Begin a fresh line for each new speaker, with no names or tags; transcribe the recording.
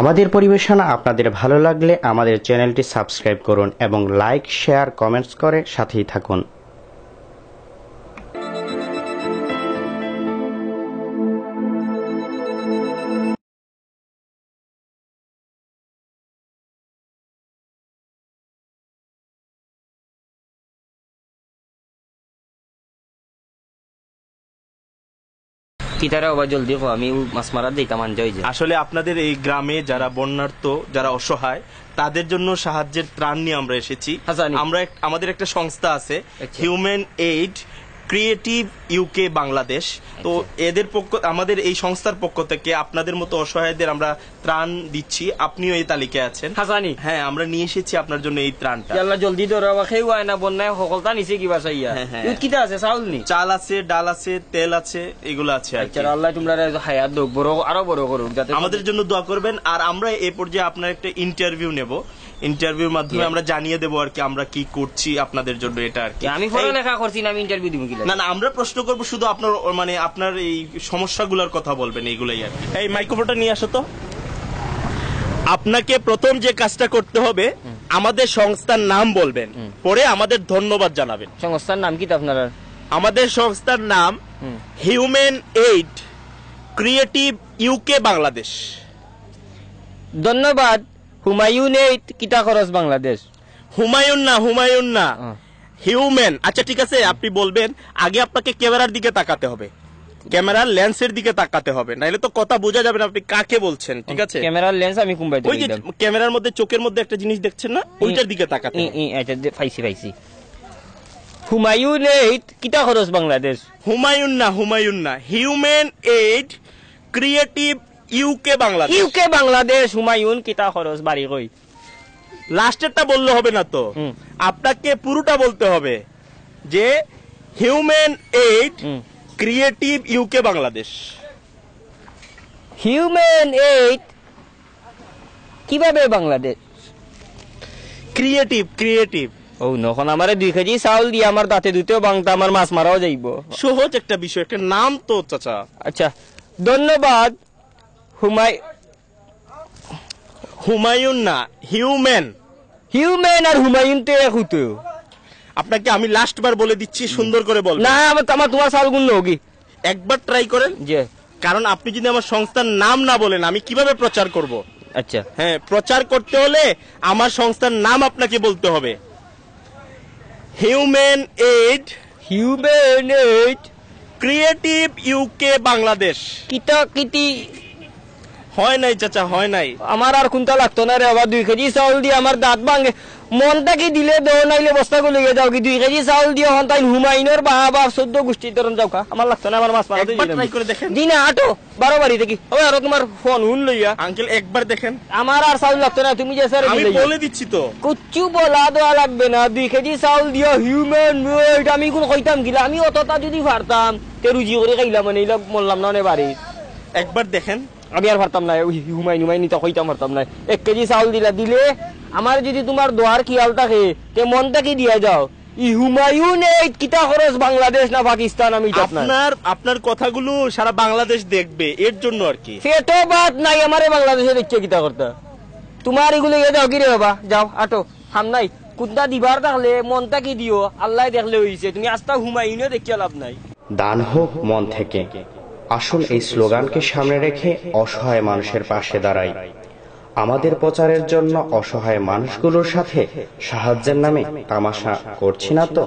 আমাদের পরিবেশনা আপনাদের ভালো লাগলে আমাদের চ্যানেলটি সাবস্ক্রাইব করুন এবং লাইক, শেয়ার, কমেন্টস করে সাথেই থাকুন।
আসলে আপনাদের এই গ্রামে যারা বন্যার্ত, যারা অসহায়, তাদের জন্য সাহায্যের ত্রাণ নিয়ে আমরা এসেছি। আমরা আমাদের একটা সংস্থা আছে, human aid creative UK Bangladesh. তো এদের আমাদের এই সংস্থার পক্ষ থেকে আপনাদের মতো অসহায়দের আমরা ত্রাণ দিচ্ছি। আপনিও এই তালিকায় আছেন। হ্যাঁ, আমরা নিয়ে এসেছি আপনার জন্য এই ত্রাণটা।
জলদি
চাল আছে, ডাল আছে, তেল আছে, এগুলো আছে।
আল্লাহ তোমরা হায়াত হোক, বড় আরো বড় করুক, যাতে
আমাদের জন্য দোয়া করবেন। আর আমরা এই পর্যায়ে আপনার একটা ইন্টারভিউ নেব। ইন্টারভিউর মাধ্যমে আমরা জানিয়ে দেবো আর কি আমরা কি করছি আপনাদের জন্য। এটা আর কি
আমি পড়ালেখা করছি না, আমি ইন্টারভিউ দিব কি?
না, আমরা প্রশ্ন করবো শুধু আপনার, মানে আপনার এই সমস্যাগুলোর কথা বলবেন, এইগুলাই আর কি। এই মাইক্রোফোনটা নিয়ে আসো তো। আপনাকে প্রথম যে কাজটা করতে হবে, আমাদের সংস্থার নাম বলবেন, পরে আমাদের ধন্যবাদ জানাবেন।
সংস্থার নাম কি আপনার?
আমাদের সংস্থার নাম human aid creative UK Bangladesh.
ধন্যবাদ। হুমায়ুন এইড কিতা খরচ বাংলাদেশ।
হুমায়ুন না, হিউম্যান। আচ্ছা ঠিক আছে, আপনি বলবেন। আগে আপনাকে ক্যামেরার দিকে তাকাতে হবে, ক্যামেরার লেন্সের দিকে তাকাতে হবে, নাইলে তো কথা বোঝা যাবে না আপনি কাকে বলছেন। ঠিক আছে,
ক্যামেরার লেন্স আমি কোনবাই
ওই যে ক্যামেরার মধ্যে চোখের মধ্যে একটা জিনিস দেখছেন না, ওইটার দিকে তাকাতে।
আচ্ছা পাইছি। হুমায়ুন এইড কিতা খরচ বাংলাদেশ।
হুমায়ুন না, human aid creative UK Bangladesh.
UK Bangladesh Humayun কিতা খরচ বাড়ি কই।
লাস্টেরটা বললে হবে না তো, আপনাকে পুরোটা বলতে হবে যে human aid creative UK Bangladesh.
Human aid কিভাবে বাংলাদেশ
ক্রিয়েটিভ।
ও নখন আমারে 2 কেজি চাউল দিয়ে আমার দাঁতে দুতেও বাংতা, আমার মাছ মারাও যাইব।
সহজ একটা বিষয়, একটা নাম তো চাচা।
আচ্ছা ধন্যবাদ।
হুমায়ুন না, হিউম্যান
আর হুমায়ুন তো এক হতো।
আপনাকে আমি লাস্ট বার বলে দিচ্ছি, সুন্দর করে বল।
না আমার তোমার চাউল গুণ হোগি,
একবার ট্রাই করেন। যে কারণ আপনি যদি আমার সংস্থার নাম না বলেন, আমি কিভাবে প্রচার করব?
আচ্ছা
হ্যাঁ, প্রচার করতে হলে আমার সংস্থার নাম আপনাকে বলতে হবে। Human aid creative UK Bangladesh.
কিতি
হয় নাই চাচা, হয় নাই।
আমার আর কোনটা লাগতো না রে বাবা। 2 কেজি চাউল দিয়ে আমার দাঁত ভাঙে। মনটা কি দিলে দেও, নাইলে বস্তা গুলো যাও কি। 2 কেজি চাউল দিয়ে হন তাই হুমায়ুনের বাবা 14 গোষ্ঠীর ধরন যাও কা। আমার লাগতো না, আমার মাছ মারা
ট্রাই করে দেখেন।
দিন আটো 12 বাড়ি দেখি। ও আর তোমার ফোন হুন লইয়া
আঙ্কেল একবার দেখেন।
আমার আর চাউল লাগতো না, তুমি যে স্যার
আমি বলে দিচ্ছি তো।
কুচ্চু বলা দেওয়া লাগবে না। 2 কেজি চাউল দিও হিউম্যান এইড। আমি কোন কইতাম গিলা, আমি অতটা যদি পারতাম তে রুজি করে খাইলাম, মানে এইলা মরলাম না বাড়ি।
একবার দেখেন।
আমি আর পারতাম না, হুমায়ুন তো কইতাম পারতাম না। 1 কেজি চাউল দিলে আমার যদি তোমার দোয়ার খেয়াল থাকে তে মনটা কি দিয়া যাও। হুমায়ুন এইড কিতা খরচ বাংলাদেশ না পাকিস্তান, আমি
আপনার কথাগুলো সারা বাংলাদেশ দেখবে, এর জন্য আর কি।
সেটো বাত নাই, আমারে বাংলাদেশে দেখছে কিতা করতা। তোমার এগুলো যাও কি রে বাবা, যাও আটো হাম নাই। কুন্তা দিবার থাকলে মনটা কি দিও, আল্লাহ দেখলে হইছে। তুমি আস্তা হুমায়ুনও দেখিয়া লাভ নাই।
দান হোক মন থেকে। আসুন এই স্লোগানকে সামনে রেখে অসহায় মানুষের পাশে দাঁড়াই। আমাদের প্রচারের জন্য অসহায় মানুষগুলোর সাথে সাহায্যের নামে তামাশা করছি না তো।